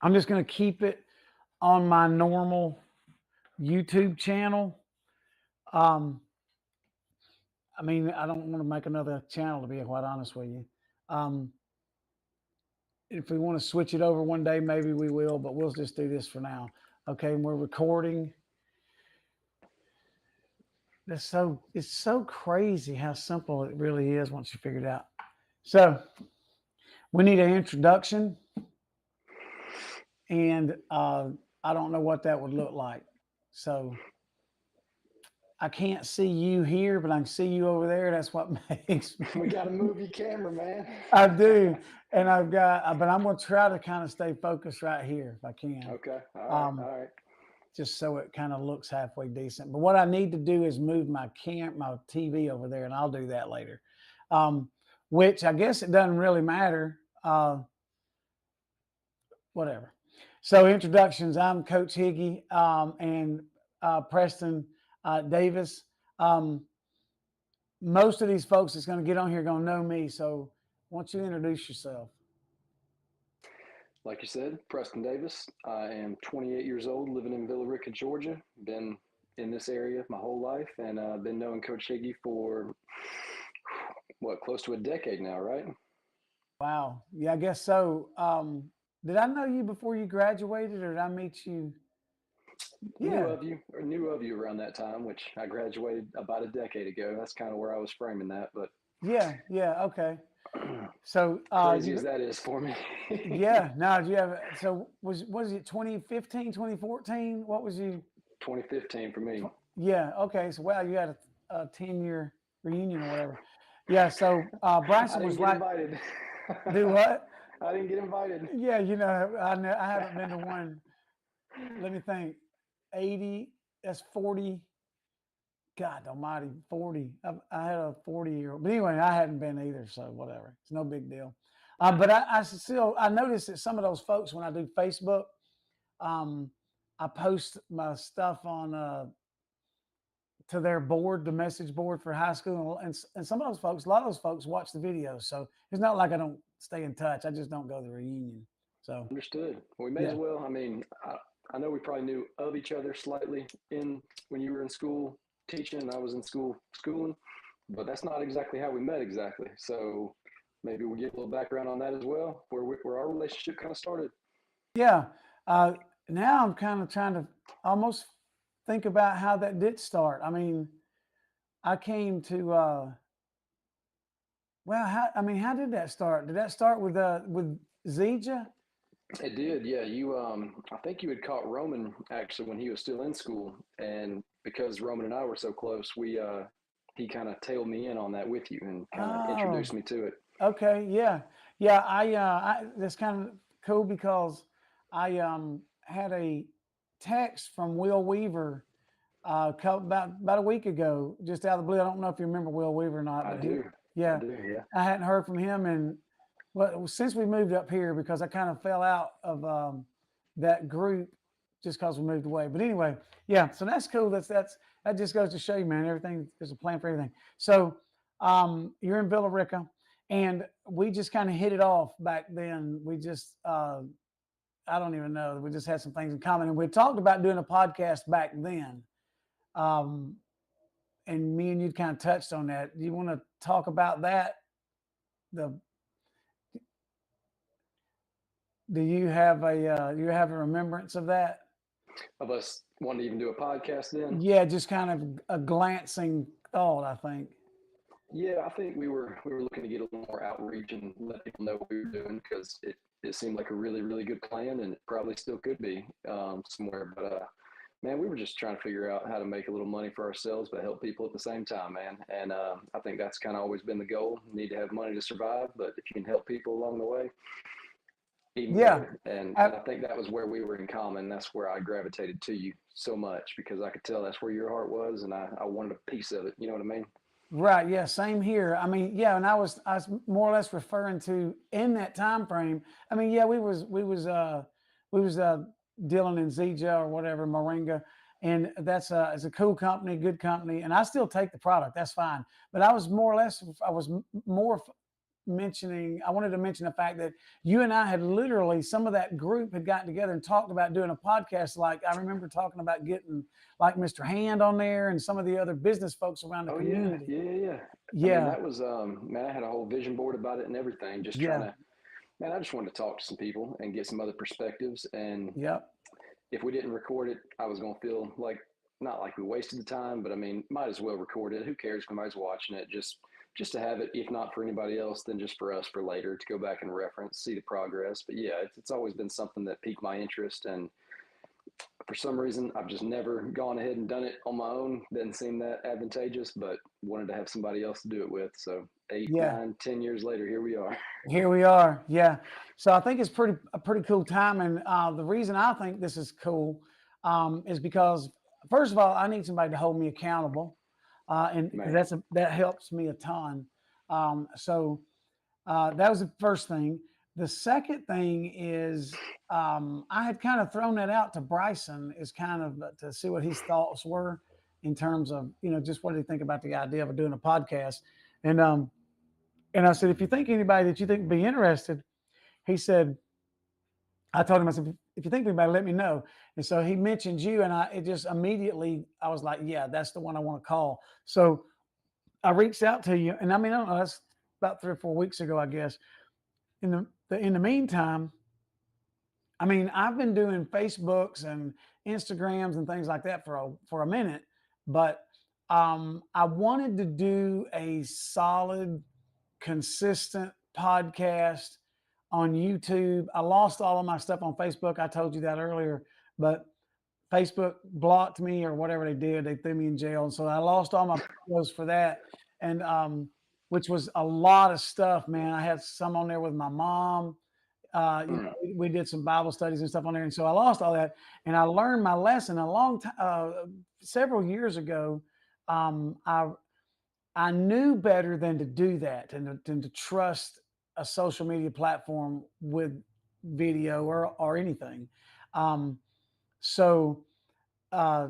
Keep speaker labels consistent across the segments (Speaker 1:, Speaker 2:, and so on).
Speaker 1: I'm just going to keep it on my normal YouTube channel. I mean, I don't want to make another channel, to be quite honest with you. If we want to switch it over one day, maybe we will, but we'll just do this for now. Okay, and we're recording. It's so crazy how simple it really is once you figure it out. So we need an introduction, and I don't know what that would look like. So I can't see you here, but I can see you over there. That's what makes me.
Speaker 2: We got to move your camera, man.
Speaker 1: I do, and but I'm going to try to kind of stay focused right here if I can.
Speaker 2: Okay. All right.
Speaker 1: Just so it kind of looks halfway decent. But what I need to do is move my TV over there, and I'll do that later. Which I guess it doesn't really matter. Whatever. So introductions. I'm Coach Higgy and Preston Davis. Most of these folks that's going to get on here are going to know me. So why don't you introduce yourself?
Speaker 2: Like you said, Preston Davis. I am 28 years old, living in Villa Rica, Georgia. Been in this area my whole life, and I've been knowing Coach Higgy for, close to a decade now, right?
Speaker 1: Wow. Yeah, I guess so. Did I know you before you graduated, or did I meet you?
Speaker 2: Yeah. Knew of you around that time, which I graduated about a decade ago. That's kind of where I was framing that, but
Speaker 1: yeah, okay. So
Speaker 2: crazy as that is for me.
Speaker 1: Yeah. No, do you have? So was it 2015, 2014? What was you?
Speaker 2: 2015 for me.
Speaker 1: Yeah. Okay. So wow, you had a 10-year reunion or whatever. Yeah. So Bryson was like,
Speaker 2: invited.
Speaker 1: Do what?
Speaker 2: I didn't get invited.
Speaker 1: Yeah. I haven't been to one. Let me think. 80. That's 40. God almighty, 40. I had a 40-year-old. But anyway, I hadn't been either, so whatever. It's no big deal. But I noticed that some of those folks, when I do Facebook, I post my stuff on to their board, the message board for high school. And some of those folks, a lot of those folks watch the videos. So it's not like I don't stay in touch. I just don't go to the reunion. So
Speaker 2: understood. Well, we may as well. I mean, I know we probably knew of each other slightly when you were in school teaching and I was in schooling, but that's not exactly how we met exactly. So maybe we'll get a little background on that as well, where our relationship kind of started.
Speaker 1: Yeah. Now I'm kind of trying to almost think about how that did start. I mean, I came to, how did that start? Did that start with Zija?
Speaker 2: It did, yeah. I think you had caught Roman actually when he was still in school, and because Roman and I were so close, he kind of tailed me in on that with you and kind of introduced me to it.
Speaker 1: Okay, yeah. That's kind of cool because I had a text from Will Weaver about a week ago, just out of the blue. I don't know if you remember Will Weaver or not.
Speaker 2: But I do.
Speaker 1: Yeah.
Speaker 2: I
Speaker 1: hadn't heard from him, and since we moved up here, because I kind of fell out of that group just because we moved away. But anyway, yeah. So that's cool. That just goes to show you, man. Everything there's a plan for everything. So you're in Villa Rica, and we just kind of hit it off back then. We just I don't even know. We just had some things in common, and we talked about doing a podcast back then. And me and you kind of touched on that. Do you want to talk about that? Do you have a remembrance of that?
Speaker 2: Of us wanting to even do a podcast then?
Speaker 1: Yeah, just kind of a glancing thought, I think.
Speaker 2: Yeah, I think we were looking to get a little more outreach and let people know what we were doing, because it seemed like a really, really good plan, and it probably still could be somewhere. But man, we were just trying to figure out how to make a little money for ourselves, but help people at the same time, man. And I think that's kind of always been the goal. You need to have money to survive, but if you can help people along the way, even better. And I think that was where we were in common. That's where I gravitated to you so much, because I could tell that's where your heart was, and I wanted a piece of it. You know what I mean?
Speaker 1: Right. Yeah. Same here. I mean, yeah. And I was more or less referring to in that time frame. I mean, yeah, we was Dylan and Zija or whatever, Moringa. And it's a cool company, good company. And I still take the product. That's fine. But I was more I wanted to mention the fact that you and I had literally, some of that group had gotten together and talked about doing a podcast. Like I remember talking about getting like Mr. Hand on there and some of the other business folks around the
Speaker 2: Oh yeah,
Speaker 1: community.
Speaker 2: yeah, yeah, yeah. I mean,
Speaker 1: Yeah,
Speaker 2: that was man. I had a whole vision board about it and everything. Just trying
Speaker 1: yeah,
Speaker 2: to, man. I just wanted to talk to some people and get some other perspectives. And
Speaker 1: yep,
Speaker 2: if we didn't record it, I was gonna feel like not like we wasted the time, but I mean, might as well record it. Who cares if anybody's watching it? Just to have it, if not for anybody else, then just for us for later to go back and reference, see the progress. But yeah, it's always been something that piqued my interest, and for some reason, I've just never gone ahead and done it on my own. Didn't seem that advantageous, but wanted to have somebody else to do it with. So eight,
Speaker 1: yeah.
Speaker 2: 9, 10 years later, here we are.
Speaker 1: Here we are. Yeah. So I think it's a pretty cool time. And the reason I think this is cool is because, first of all, I need somebody to hold me accountable. And because
Speaker 2: Man,
Speaker 1: that helps me a ton. So that was the first thing. The second thing is I had kind of thrown that out to Bryson as kind of to see what his thoughts were in terms of, just what did he think about the idea of doing a podcast. And, um, and I said, if you think anybody that you think would be interested, he said, I told him, I said, if you think of anybody, let me know. And so he mentioned you, and it just immediately, I was like, yeah, that's the one I want to call. So I reached out to you, and I mean, I don't know, that's about 3 or 4 weeks ago, I guess. In the meantime, I mean, I've been doing Facebooks and Instagrams and things like that for a minute, but I wanted to do a solid, consistent podcast on YouTube. I lost all of my stuff on Facebook. I told you that earlier, but Facebook blocked me or whatever they did. They threw me in jail, and so I lost all my videos for that. And which was a lot of stuff, man. I had some on there with my mom.
Speaker 2: mm,
Speaker 1: We did some Bible studies and stuff on there, and so I lost all that. And I learned my lesson a long time, several years ago. Um, I I knew better than to do that and than to trust a social media platform with video or anything. Um, so uh,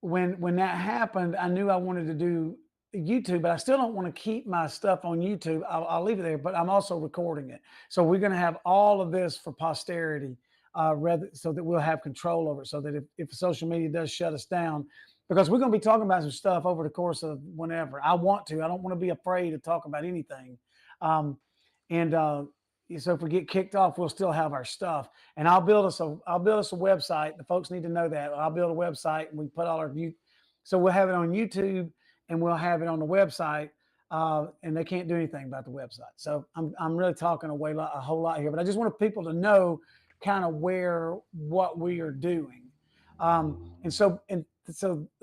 Speaker 1: when that happened, I knew I wanted to do YouTube, but I still don't want to keep my stuff on YouTube. I'll leave it there, but I'm also recording it. So we're going to have all of this for posterity, rather so that we'll have control over it. So that if social media does shut us down, because we're going to be talking about some stuff over the course of whenever I want to. I don't want to be afraid to talk about anything. Um, and so if we get kicked off, we'll still have our stuff. And I'll build us a website. The folks need to know that. I'll build a website and we put all our view. So we'll have it on YouTube and we'll have it on the website. And they can't do anything about the website. So I'm really talking a whole lot here, but I just want people to know kind of what we are doing. And so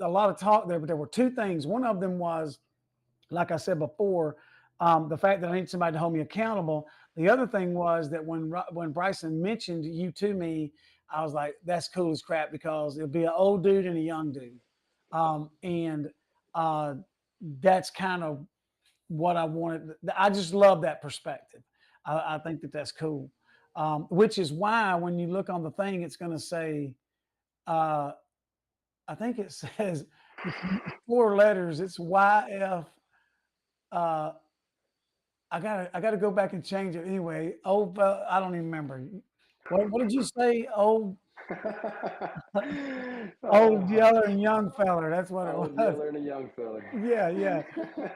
Speaker 1: a lot of talk there, but there were two things. One of them was, like I said before, the fact that I need somebody to hold me accountable. The other thing was that when Bryson mentioned you to me, I was like, that's cool as crap because it'll be an old dude and a young dude. And that's kind of what I wanted. I just love that perspective. I think that that's cool. Which is why when you look on the thing, it's going to say, uh, I think it says it's 4 letters. It's YF. Uh, I gotta go back and change it anyway. Old, I don't even remember. What did you say? Old
Speaker 2: oh,
Speaker 1: yeller and young feller. That's what it
Speaker 2: old
Speaker 1: was.
Speaker 2: yeller and a young feller.
Speaker 1: Yeah, yeah.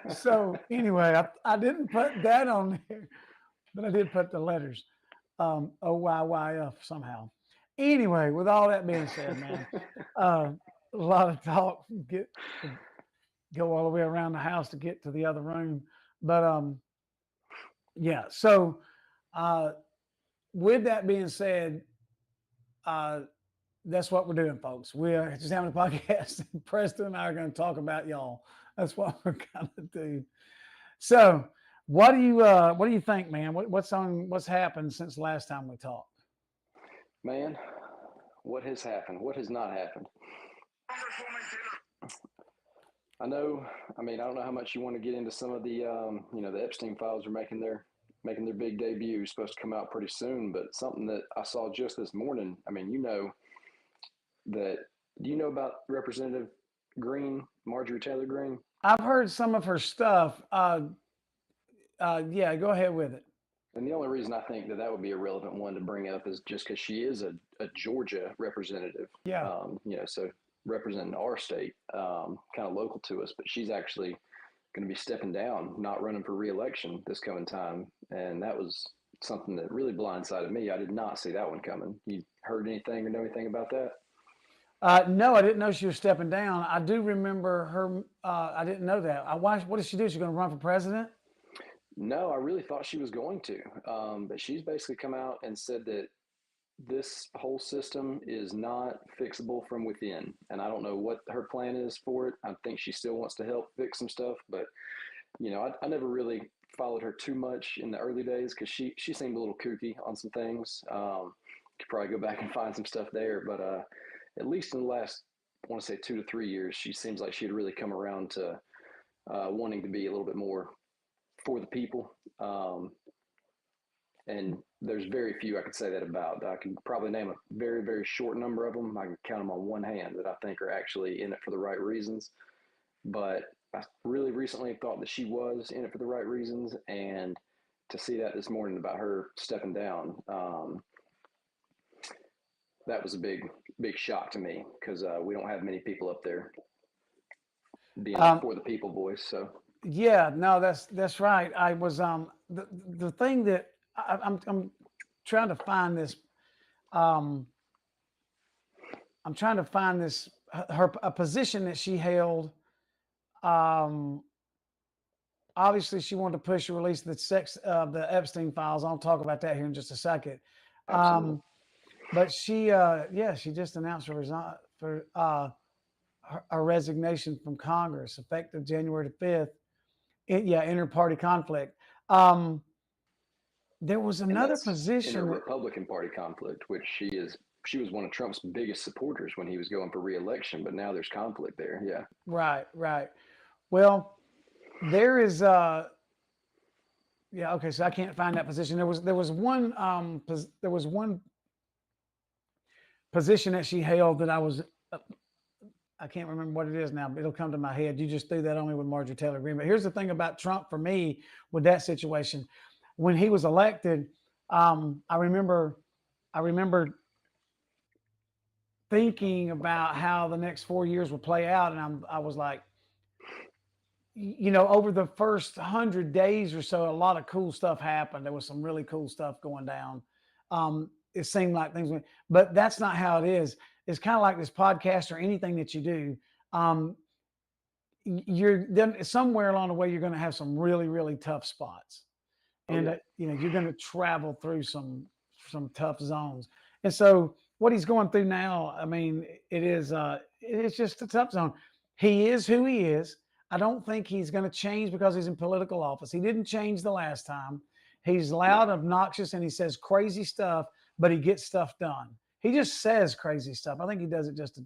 Speaker 1: So anyway, I didn't put that on there, but I did put the letters. OYYF somehow. Anyway, with all that being said, man, uh, a lot of talk to go all the way around the house to get to the other room, but yeah. So uh, with that being said, uh, that's what we're doing, folks. We're just having a podcast. Preston and I are going to talk about y'all. That's what we're going to do. So, what do you think, man? What's happened since the last time we talked?
Speaker 2: Man, what has happened? What has not happened? I know. I mean, I don't know how much you want to get into some of the, the Epstein files are making their big debut. Supposed to come out pretty soon, but something that I saw just this morning. I mean, that. Do you know about Representative Green, Marjorie Taylor Green?
Speaker 1: I've heard some of her stuff. Yeah, go ahead with it.
Speaker 2: And the only reason I think that that would be a relevant one to bring up is just because she is a Georgia representative,
Speaker 1: Yeah.
Speaker 2: so representing our state, kind of local to us, but she's actually going to be stepping down, not running for reelection this coming time. And that was something that really blindsided me. I did not see that one coming. You heard anything or know anything about that?
Speaker 1: No, I didn't know she was stepping down. I do remember her. I didn't know that. What did she do? She's going to run for president?
Speaker 2: No, I really thought she was going to. But she's basically come out and said that this whole system is not fixable from within. And I don't know what her plan is for it. I think she still wants to help fix some stuff, but I never really followed her too much in the early days because she seemed a little kooky on some things. Could probably go back and find some stuff there, but at least in the last, I want to say 2 to 3 years, she seems like she had really come around to wanting to be a little bit more for the people. And there's very few I could say that about. I can probably name a very, very short number of them. I can count them on one hand that I think are actually in it for the right reasons. But I really recently thought that she was in it for the right reasons. And to see that this morning about her stepping down, that was a big, big shock to me because we don't have many people up there being
Speaker 1: Um,
Speaker 2: for the people voice. So
Speaker 1: yeah, no, that's right. I was the thing that I'm trying to find this. Um, I'm trying to find this her a position that she held. Um, Obviously, she wanted to push the release of the Epstein files. I'll talk about that here in just a second.
Speaker 2: absolutely.
Speaker 1: Um, but yeah, she just announced her resignation from Congress effective January the 5th. Yeah, inter-party conflict. Um, there was
Speaker 2: And
Speaker 1: another
Speaker 2: that's in a
Speaker 1: position.
Speaker 2: Republican Party conflict, which she was one of Trump's biggest supporters when he was going for reelection, but now there's conflict there. Yeah.
Speaker 1: Right, right. Well, there is yeah, okay, so I can't find that position. There was one position that she held that uh, I can't remember what it is now, but it'll come to my head. You just threw that on me with Marjorie Taylor Greene. But here's the thing about Trump for me with that situation. When he was elected, I remember thinking about how the next 4 years would play out, and I was like, over the first 100 days or so, a lot of cool stuff happened. There was some really cool stuff going down. It seemed like things went, but that's not how it is. It's kind of like this podcast or anything that you do. Um, you're then somewhere along the way, you're going to have some really, really tough spots,
Speaker 2: Oh
Speaker 1: and
Speaker 2: yeah.
Speaker 1: you're going to travel through some tough zones. And so, what he's going through now, I mean, it's just a tough zone. He is who he is. I don't think he's going to change because he's in political office. He didn't change the last time. He's
Speaker 2: Yeah.
Speaker 1: loud, obnoxious, and he says crazy stuff, but he gets stuff done. He just says crazy stuff. I think he does it just to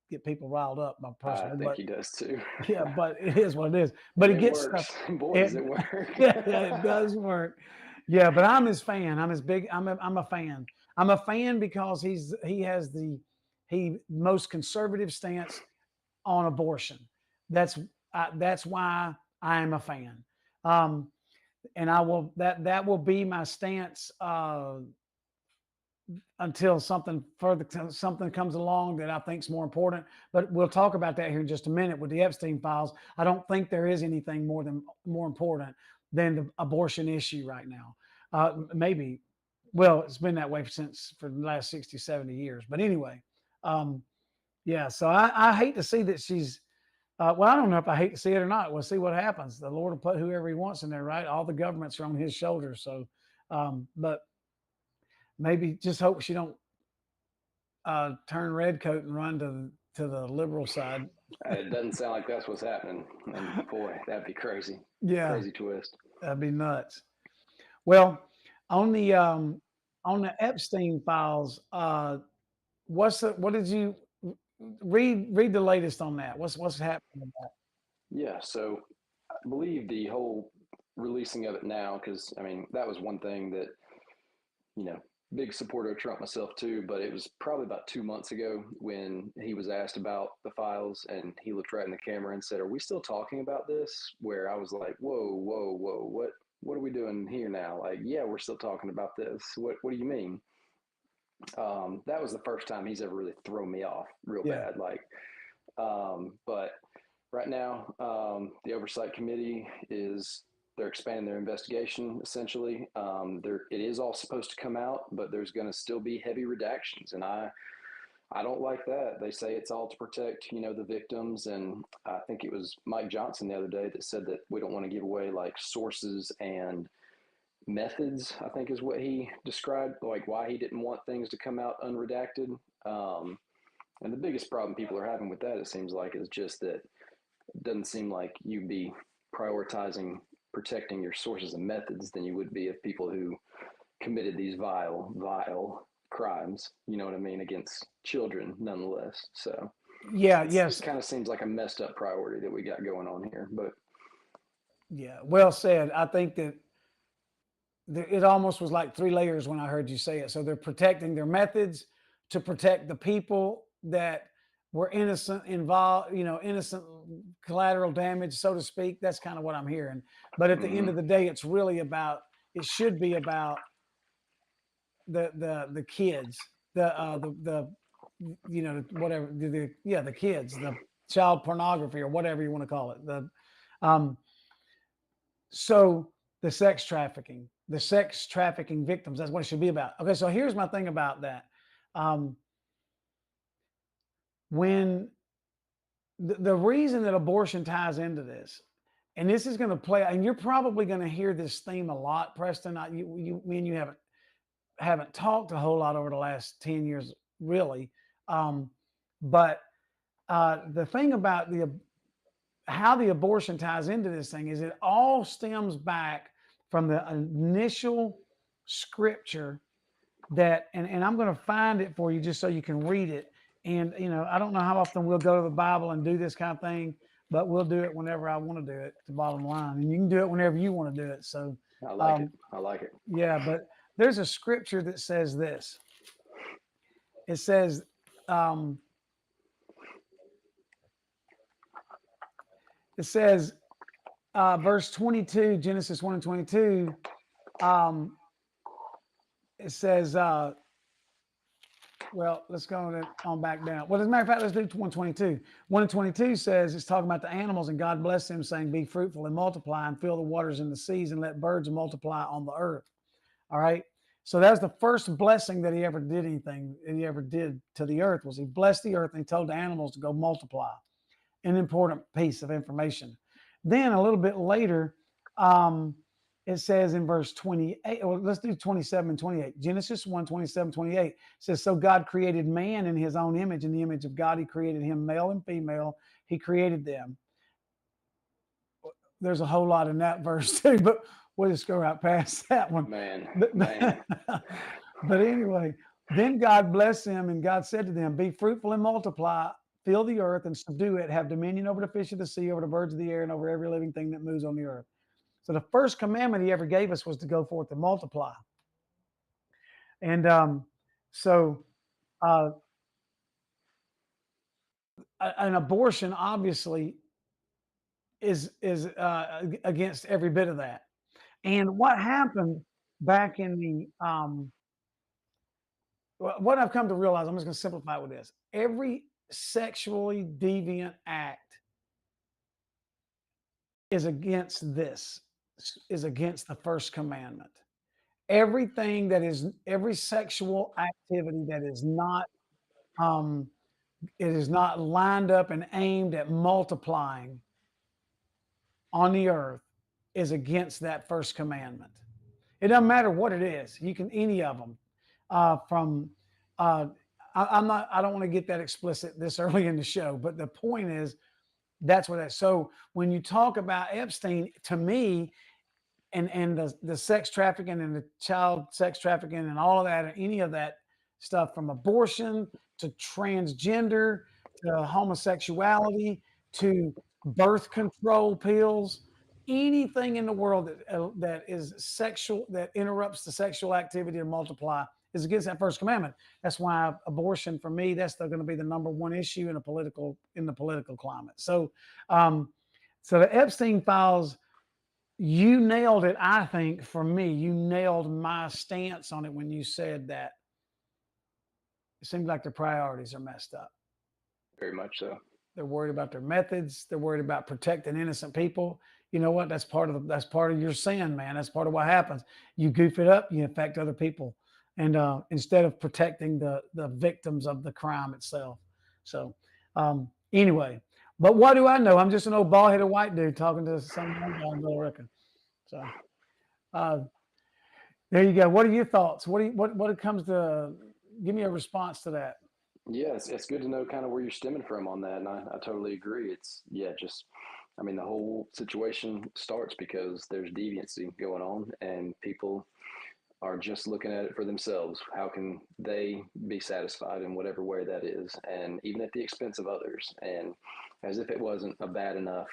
Speaker 1: get people riled up,
Speaker 2: I
Speaker 1: personally.
Speaker 2: think
Speaker 1: But
Speaker 2: he does too.
Speaker 1: yeah, but it is what it is. But
Speaker 2: And
Speaker 1: he
Speaker 2: it
Speaker 1: gets stuff.
Speaker 2: works. Boy,
Speaker 1: It
Speaker 2: does it work.
Speaker 1: yeah, it does work. Yeah, but I'm his fan. I'm his big. I'm a fan. I'm a fan because he has the most conservative stance on abortion. That's that's why I am a fan. Um, and I will that will be my stance until something comes along that I think is more important. But we'll talk about that here in just a minute with the Epstein files. I don't think there is anything more important than the abortion issue right now. Maybe, well, it's been that way for the last 60, 70 years. But anyway, um, yeah. So I hate to see that she's. Well, I don't know if I hate to see it or not. We'll see what happens. The Lord will put whoever He wants in there, right? All the governments are on His shoulders. So, but maybe just hope she don't turn redcoat and run to the liberal side.
Speaker 2: It doesn't sound like that's what's happening. And boy, that'd be crazy.
Speaker 1: Yeah,
Speaker 2: Crazy twist.
Speaker 1: that'd be nuts. Well, on the um, on the Epstein files, what did you read the latest on that? What's happening with that?
Speaker 2: Yeah. So I believe the whole releasing of it now, because I mean, that was one thing that, you know, big supporter of Trump myself too, but it was probably about 2 months ago when he was asked about the files and he looked right in the camera and said, "Are we still talking about this?" Where I was like, whoa, whoa, whoa, what are we doing here now? Like, yeah, we're still talking about this. What do you mean? That was the first time he's ever really thrown me off real
Speaker 1: Yeah.
Speaker 2: bad. Like, but right now, the oversight committee is they're expanding their investigation essentially. It is all supposed to come out, but there's going to still be heavy redactions, and I don't like that. They say it's all to protect, the victims. And I think it was Mike Johnson the other day that said that we don't want to give away like sources and methods, I think is what he described, like why he didn't want things to come out unredacted. Um, and the biggest problem people are having with that, it seems like, is just that it doesn't seem like you'd be prioritizing protecting your sources and methods than you would be of people who committed these vile crimes, you know what I mean, against children nonetheless. So
Speaker 1: Yeah.
Speaker 2: it
Speaker 1: Yes.
Speaker 2: kind of seems like a messed up priority that we got going on here. But
Speaker 1: Yeah. Well said. I think that it almost was like three layers when I heard you say it. So they're protecting their methods to protect the people that were innocent involved, innocent collateral damage, so to speak. That's kind of what I'm hearing. But at the end of the day, it's really about, it should be about the kids, whatever, the kids, the child pornography or whatever you want to call it. Um, so the sex trafficking victims, that's what it should be about. Okay, so here's my thing about that. Um, when the reason that abortion ties into this, and this is going to play, and you're probably going to hear this theme a lot, Preston. Me and you haven't talked a whole lot over the last 10 years, really. But the thing about how the abortion ties into this thing is it all stems back from the initial scripture and I'm going to find it for you just so you can read it. And, I don't know how often we'll go to the Bible and do this kind of thing, but we'll do it whenever I want to do it, the bottom line. And you can do it whenever you want to do it. So,
Speaker 2: I like it. I like it.
Speaker 1: yeah, but there's a scripture that says this. It says, um, verse 22, Genesis 1 and 22, it says, well, let's go on back down. Well, as a matter of fact, let's do 122. 122 says, it's talking about the animals, and God blessed them, saying, be fruitful and multiply and fill the waters in the seas and let birds multiply on the earth. All right. So that's the first blessing that he ever did to the earth, was he blessed the earth and he told the animals to go multiply. An important piece of information. Then a little bit later, it says in verse 28, well, let's do 27 and 28. Genesis 1, 27, 28 says, so God created man in his own image. In the image of God, he created him, male and female. He created them. There's a whole lot in that verse too, but we'll just go right past that one.
Speaker 2: Man.
Speaker 1: But anyway, then God blessed them, and God said to them, be fruitful and multiply, fill the earth and subdue it, have dominion over the fish of the sea, over the birds of the air, and over every living thing that moves on the earth. So the first commandment he ever gave us was to go forth and multiply. And so an abortion obviously is against every bit of that. And what happened back in the what I've come to realize, I'm just going to simplify it with this: every sexually deviant act is against the first commandment. Every sexual activity that is not it is not lined up and aimed at multiplying on the earth is against that first commandment. It doesn't matter what it is. You can, any of them, from I don't want to get that explicit this early in the show, but the point is that's what that. So when you talk about Epstein, to me, and the sex trafficking and the child sex trafficking and all of that, and any of that stuff, from abortion to transgender to homosexuality to birth control pills, anything in the world that is sexual, that interrupts the sexual activity to multiply, is against that first commandment. That's why abortion, for me, that's going to be the number one issue in the political climate. So, so the Epstein files You nailed it. I think for me, you nailed my stance on it when you said that it seems like the priorities are messed up.
Speaker 2: Very much so.
Speaker 1: They're worried about their methods. They're worried about protecting innocent people. You know what? That's part of your sin, man. That's part of what happens. You goof it up, you affect other people, and instead of protecting the victims of the crime itself. So anyway, but what do I know? I'm just an old bald headed white dude talking to some young guy in Little Ricken. So uh, there you go. What are your thoughts? What it comes to? Give me a response to that.
Speaker 2: Yeah, it's good to know kind of where you're stemming from on that, and I totally agree. It's yeah, just I mean the whole situation starts because there's deviancy going on, and people are just looking at it for themselves. How can they be satisfied in whatever way that is, and even at the expense of others, and as if it wasn't a bad enough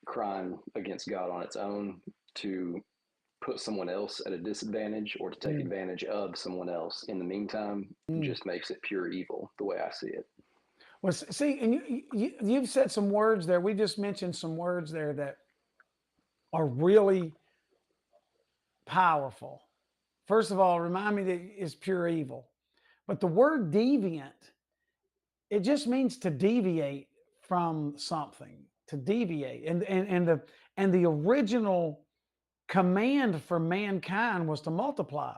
Speaker 2: crime against God on its own to put someone else at a disadvantage or to take
Speaker 1: Mm,
Speaker 2: advantage of someone else in the meantime
Speaker 1: mm.
Speaker 2: just makes it pure evil the way I see it.
Speaker 1: Well, see, and you've said some words there. We just mentioned some words there that are really powerful. First of all, remind me that it's pure evil. But the word deviant, it just means to deviate from something, to deviate. And the original command for mankind was to multiply.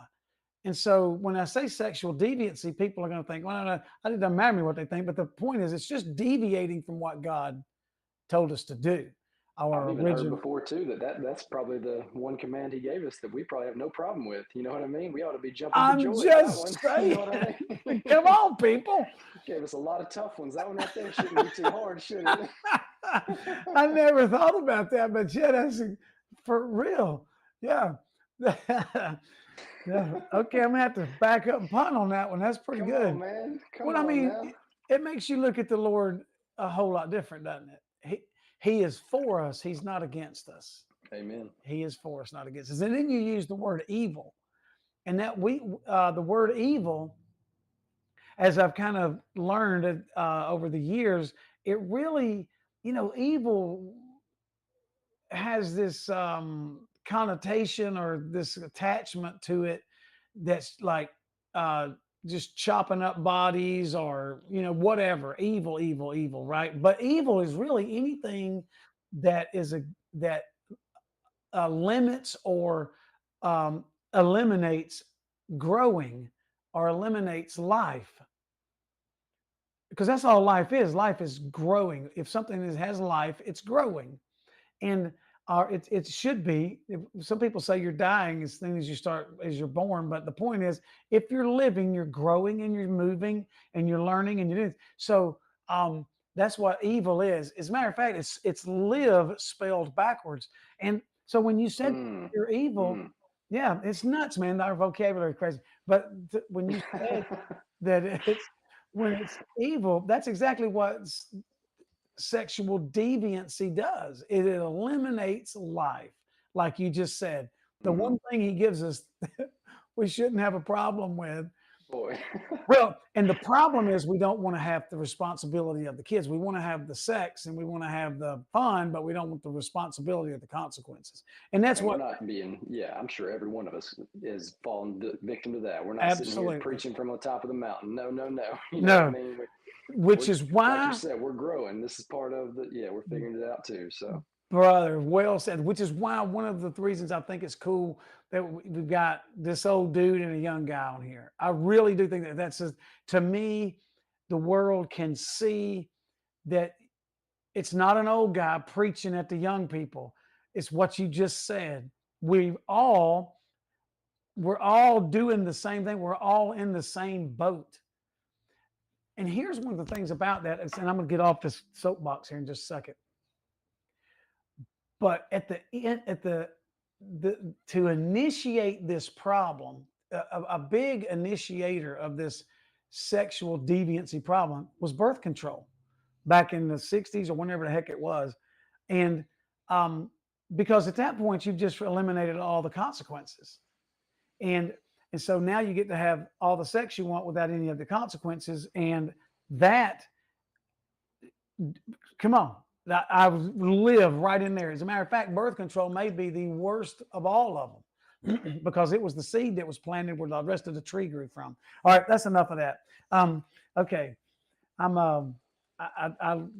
Speaker 1: And so when I say sexual deviancy, people are going to think, well, no, it doesn't matter to me what they think. But the point is, it's just deviating from what God told us to do.
Speaker 2: I've
Speaker 1: Our
Speaker 2: even heard
Speaker 1: original.
Speaker 2: before too that's probably the one command he gave us that we probably have no problem with. You know what I mean? We ought to be jumping for
Speaker 1: I'm
Speaker 2: joy at that
Speaker 1: just
Speaker 2: one. You know
Speaker 1: saying.
Speaker 2: what I mean?
Speaker 1: Come on, people.
Speaker 2: Gave us a lot of tough ones. That one right there shouldn't be too hard, should it?
Speaker 1: I never thought about that, but yeah, that's for real. Yeah. Yeah. Okay, I'm gonna have to back up and punt on that one. That's pretty
Speaker 2: Come on,
Speaker 1: good.
Speaker 2: man. Come
Speaker 1: Well, I
Speaker 2: on
Speaker 1: mean,
Speaker 2: now.
Speaker 1: it makes you look at the Lord a whole lot different, doesn't it? He is for us. He's not against us.
Speaker 2: Amen.
Speaker 1: He is for us, not against us. And then you use the word evil, and that the word evil, as I've kind of learned over the years, it really, evil has this connotation or this attachment to it that's like uh, just chopping up bodies or whatever, evil, evil, evil, right? But evil is really anything that limits or eliminates growing or eliminates life, because that's all life is. Life is growing. If something has life, it's growing. And it should be. Some people say you're dying as soon as you're born, but the point is, if you're living, you're growing and you're moving and you're learning and you're doing. So that's what evil is. As a matter of fact, it's live spelled backwards. And so when you said
Speaker 2: Mm,
Speaker 1: you're evil,
Speaker 2: mm.
Speaker 1: yeah, it's nuts, man. Our vocabulary is crazy. But when you said that when it's evil, that's exactly what sexual deviancy does. It eliminates life, like you just said. The
Speaker 2: hmm
Speaker 1: one thing he gives us we shouldn't have a problem with.
Speaker 2: Boy.
Speaker 1: Well, and the problem is we don't want to have the responsibility of the kids. We want to have the sex and we want to have the fun, but we don't want the responsibility of the consequences. And that's
Speaker 2: And we're
Speaker 1: what
Speaker 2: not being, yeah, I'm sure every one of us is fallen victim to that. We're not sitting here
Speaker 1: absolutely.
Speaker 2: preaching from the top of the mountain. No, no, no. You know what I
Speaker 1: No,
Speaker 2: mean?
Speaker 1: which
Speaker 2: We're,
Speaker 1: is
Speaker 2: like you
Speaker 1: why,
Speaker 2: said, we're growing. This is part of the, yeah, we're figuring it out too. So,
Speaker 1: brother, well said. Which is why one of the reasons I think it's cool that we've got this old dude and a young guy on here. I really do think that to me, the world can see that it's not an old guy preaching at the young people. It's what you just said. We're all doing the same thing. We're all in the same boat. And here's one of the things about that, and I'm going to get off this soapbox here in just a second. But at the end, to initiate this problem, a big initiator of this sexual deviancy problem was birth control back in the 60s or whenever the heck it was. And because at that point, you've just eliminated all the consequences. And and so now you get to have all the sex you want without any of the consequences. And that, come on, I live right in there. As a matter of fact, birth control may be the worst of all of them because it was the seed that was planted where the rest of the tree grew from. All right, that's enough of that. Okay, I'm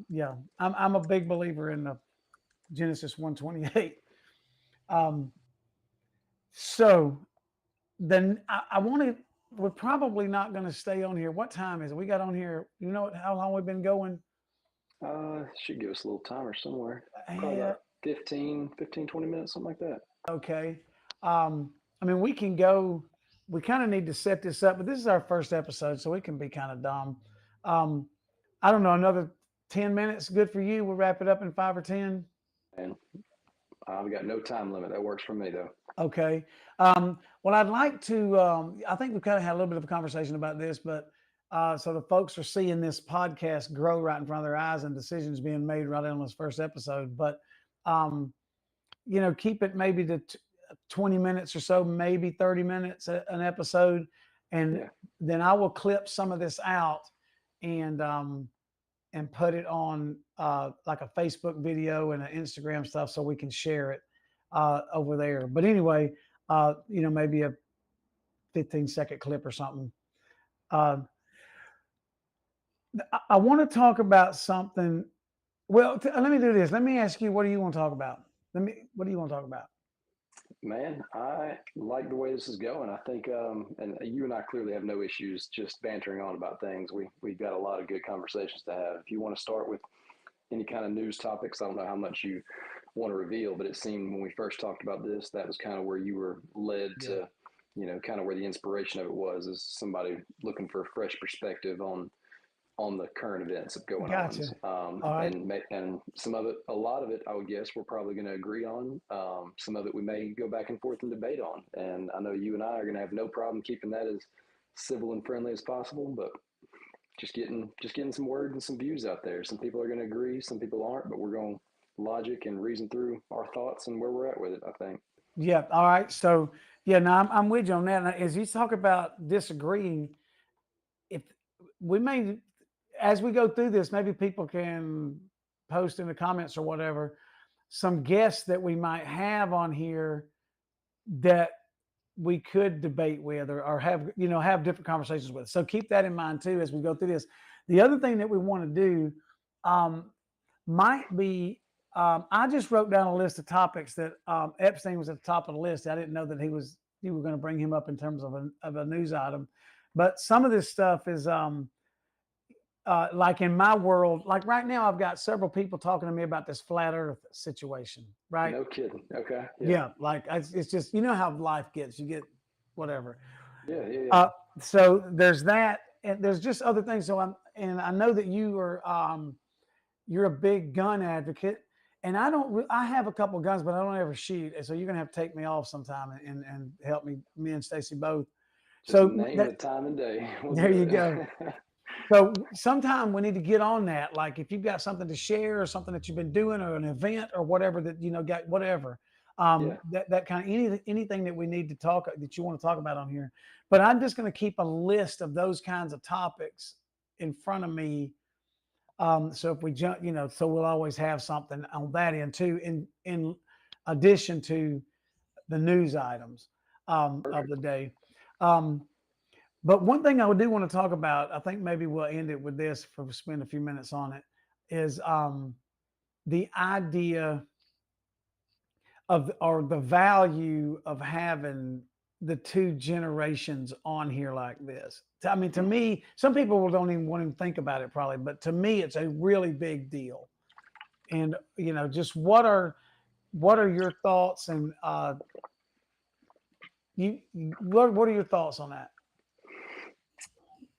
Speaker 1: yeah, I'm a big believer in the Genesis 1:28. Um, so then I want to. We're probably not going to stay on here. What time is it? We got on here. You know how long we've been going?
Speaker 2: Should give us a little timer somewhere. Probably
Speaker 1: Yeah.
Speaker 2: about 20 minutes, something like that.
Speaker 1: Okay. I mean, we can go. We kind of need to set this up, but this is our first episode, so we can be kind of dumb. Um, I don't know. Another 10 minutes, good for you. We'll wrap it up in 5 or 10.
Speaker 2: And I've got no time limit. That works for me, though.
Speaker 1: Okay. Well, I'd like to. I think we've kind of had a little bit of a conversation about this, but so the folks are seeing this podcast grow right in front of their eyes and decisions being made right on this first episode. But um, keep it maybe to 20 minutes or so, maybe 30 minutes an episode. And
Speaker 2: Yeah.
Speaker 1: then I will clip some of this out and put it on like a Facebook video and an Instagram stuff so we can share it over there. But anyway, maybe a 15-second clip or something. Uh, I want to talk about something. Well, let me do this. Let me ask you, what do you want to talk about? What do you want to talk about?
Speaker 2: Man, I like the way this is going. I think, and you and I clearly have no issues just bantering on about things. We've got a lot of good conversations to have. If you want to start with any kind of news topics, I don't know how much you want to reveal, but it seemed when we first talked about this, that was kind of where you were led to, kind of where the inspiration of it was, as somebody looking for a fresh perspective on the current events of going
Speaker 1: Gotcha.
Speaker 2: on.
Speaker 1: All right.
Speaker 2: And some of it, a lot of it, I would guess we're probably going to agree on. Some of it we may go back and forth and debate on. And I know you and I are going to have no problem keeping that as civil and friendly as possible, but just getting some words and some views out there. Some people are going to agree, some people aren't, but we're going to logic and reason through our thoughts and where we're at with it, I think.
Speaker 1: Yeah. All right. So yeah, no, I'm with you on that. Now, as you talk about disagreeing, if we may, as we go through this, maybe people can post in the comments or whatever some guests that we might have on here that we could debate with or have different conversations with. So keep that in mind too as we go through this. The other thing that we want to do um, might be I just wrote down a list of topics that Epstein was at the top of the list. I didn't know that you were going to bring him up in terms of a news item, but some of this stuff is like in my world, like right now, I've got several people talking to me about this flat Earth situation. Right?
Speaker 2: No kidding. Okay.
Speaker 1: Yeah, like it's just how life gets. You get whatever.
Speaker 2: Yeah.
Speaker 1: So there's that, and there's just other things. So I know that you're a big gun advocate, and I have a couple of guns, but I don't ever shoot. So you're gonna have to take me off sometime and help me and Stacy both.
Speaker 2: Just
Speaker 1: So
Speaker 2: name the time and day. We'll
Speaker 1: there you
Speaker 2: do
Speaker 1: go.
Speaker 2: it.
Speaker 1: So sometime we need to get on that. Like if you've got something to share or something that you've been doing or an event or whatever that got whatever.
Speaker 2: Yeah.
Speaker 1: That kind of anything that we need to talk that you want to talk about on here. But I'm just going to keep a list of those kinds of topics in front of me. So if we jump, so we'll always have something on that end too, in addition to the news items of the day. But one thing I do want to talk about, I think maybe we'll end it with this for we spend a few minutes on it, is the idea of or the value of having the two generations on here like this. I mean, to me, some people don't even want to think about it probably, but to me, it's a really big deal. And just what are your thoughts and what are your thoughts on that?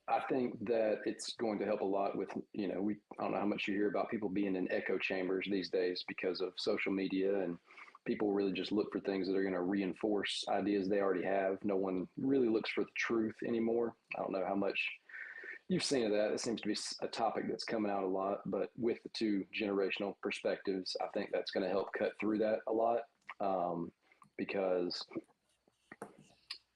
Speaker 2: I think that it's going to help a lot with, I don't know how much you hear about people being in echo chambers these days because of social media, and people really just look for things that are going to reinforce ideas they already have. No one really looks for the truth anymore. I don't know how much you've seen of that. It seems to be a topic that's coming out a lot, but with the two generational perspectives, I think that's going to help cut through that a lot, because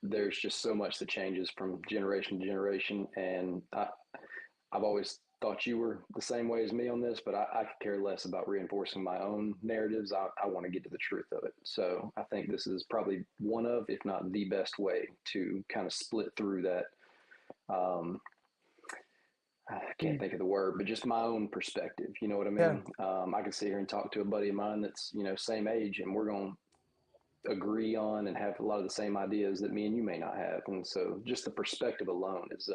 Speaker 2: there's just so much that changes from generation to generation. And I've always thought you were the same way as me on this, but I could care less about reinforcing my own narratives. I want to get to the truth of it. So I think this is probably one of, if not the best way to kind of split through that. I can't think of the word, but just my own perspective. You know what I
Speaker 1: Yeah.
Speaker 2: mean? I can sit here and talk to a buddy of mine that's, same age, and we're going to agree on and have a lot of the same ideas that me and you may not have. And so just the perspective alone is,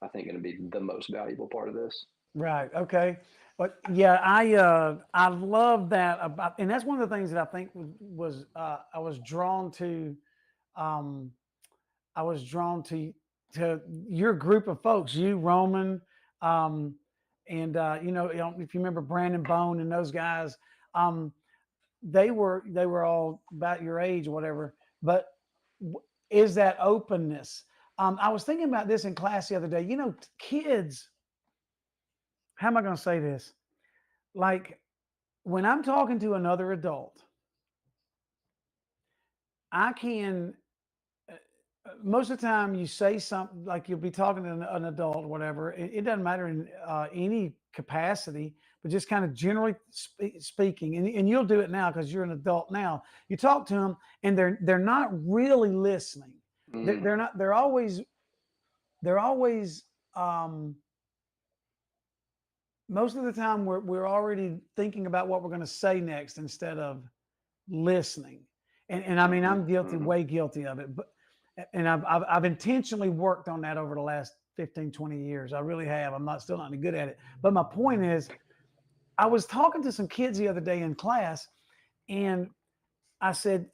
Speaker 2: I think, going to be the most valuable part of this.
Speaker 1: Right. Okay. But yeah, I love that about, and that's one of the things that I think was I was drawn to, um, I was drawn to your group of folks, you, Roman, um, and if you remember Brandon Bone and those guys, um, they were all about your age or whatever. But is that openness? I was thinking about this in class the other day. Kids. How am I going to say this? Like when I'm talking to another adult, I can most of the time you say something like you'll be talking to an adult, whatever. It doesn't matter in any capacity, but just kind of generally speaking, and you'll do it now because you're an adult now. You talk to them, and they're not really listening. They're not. They're always. Um, Most of the time, we're already thinking about what we're going to say next instead of listening. And I mean, I'm guilty, way guilty of it. But and I've intentionally worked on that over the last 15, 20 years. I really have. I'm still not any good at it. But my point is, I was talking to some kids the other day in class, and I said,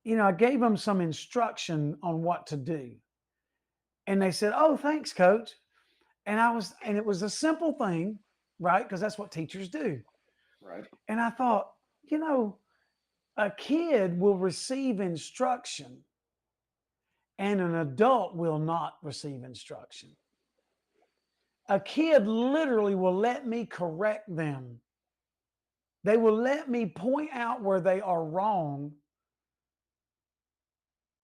Speaker 1: I gave them some instruction on what to do. And they said, "Oh, thanks, coach." And it was a simple thing, right? Because that's what teachers do.
Speaker 2: Right.
Speaker 1: And I thought, a kid will receive instruction and an adult will not receive instruction. A kid literally will let me correct them. They will let me point out where they are wrong.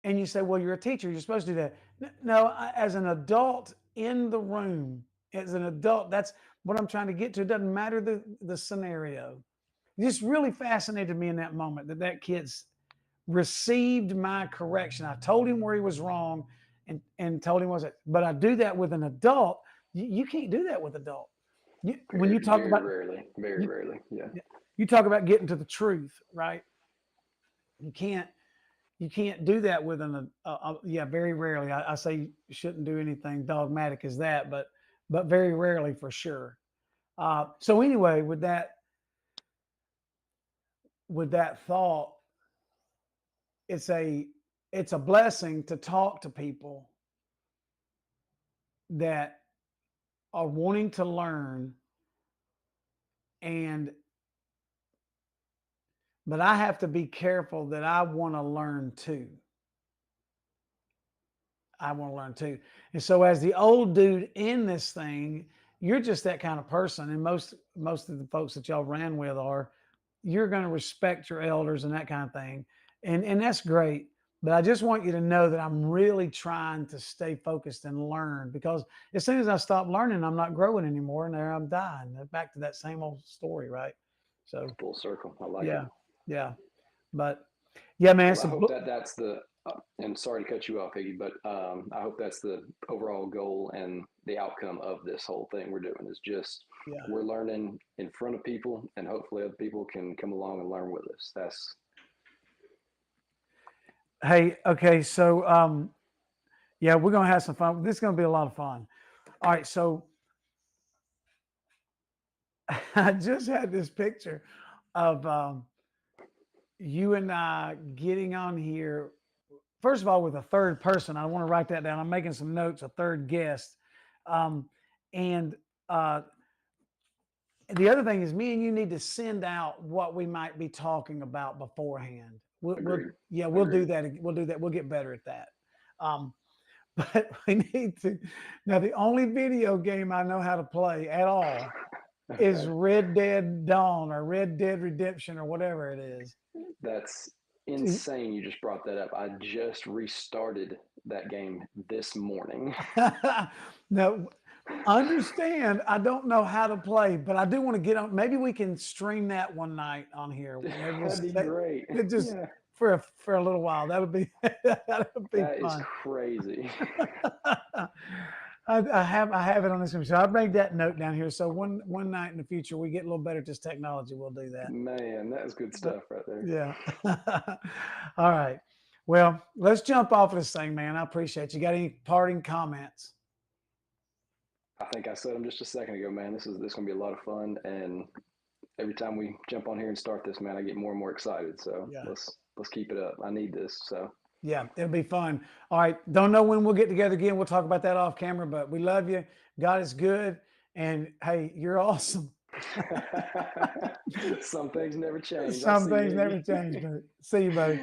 Speaker 1: And you say, well, you're a teacher. You're supposed to do that. No, as an adult in the room, as an adult, that's what I'm trying to get to. It doesn't matter the scenario. It just really fascinated me in that moment that kid's received my correction. I told him where he was wrong and told him was it. But I do that with an adult. You can't do that with adult. When you talk
Speaker 2: Very
Speaker 1: about
Speaker 2: rarely, very rarely. Yeah.
Speaker 1: you talk about getting to the truth, right? You can't do that with yeah, very rarely. I say you shouldn't do anything dogmatic as that, but very rarely for sure. So anyway, with that thought, it's a blessing to talk to people that are wanting to learn, and but I have to be careful that I want to learn too. I want to learn too. And so as the old dude in this thing, you're just that kind of person. And most of the folks that y'all ran with you're going to respect your elders and that kind of thing. And that's great. But I just want you to know that I'm really trying to stay focused and learn, because as soon as I stop learning, I'm not growing anymore, and there I'm dying. Back to that same old story, right? So
Speaker 2: Full circle. I like it.
Speaker 1: yeah, yeah. But yeah, man.
Speaker 2: Well, I hope that's the, and sorry to cut you off, Iggy, but I hope that's the overall goal and the outcome of this whole thing we're doing is just
Speaker 1: Yeah.
Speaker 2: we're learning in front of people, and hopefully other people can come along and learn with us.
Speaker 1: Hey, okay, so yeah, we're gonna have some fun. This is gonna be a lot of fun. All right, so I just had this picture of you and I getting on here. First of all, with a third person, I want to write that down. I'm making some notes. A third guest, um, and the other thing is, me and you need to send out what we might be talking about beforehand. We'll do that. We'll do that. We'll get better at that. Um, but we need to. Now, the only video game I know how to play at all is Red Dead Dawn or Red Dead Redemption or whatever it is.
Speaker 2: That's insane. You just brought that up. I just restarted that game this morning.
Speaker 1: No, understand. I don't know how to play, but I do want to get on. Maybe we can stream that one night on here. Maybe we'll
Speaker 2: That'd be great.
Speaker 1: just
Speaker 2: Yeah,
Speaker 1: for a little while. That would be that would be
Speaker 2: that is
Speaker 1: fun.
Speaker 2: crazy.
Speaker 1: I have it on this computer. So I made that note down here. So one night in the future we get a little better at this technology, we'll do that.
Speaker 2: Man, that is good
Speaker 1: But
Speaker 2: stuff right there.
Speaker 1: yeah. All right. Well, let's jump off of this thing, man. I appreciate you. Got any parting comments?
Speaker 2: I think I said them just a second ago, man. This gonna be a lot of fun, and every time we jump on here and start this, man, I get more and more excited. So
Speaker 1: Yeah.
Speaker 2: let's keep it up. I need this. So
Speaker 1: Yeah, it'll be fun. All right. Don't know when we'll get together again. We'll talk about that off camera, but we love you. God is good. And hey, you're awesome.
Speaker 2: some things never change. I'll
Speaker 1: Some
Speaker 2: see you,
Speaker 1: things
Speaker 2: Andy.
Speaker 1: never change, but see you, buddy.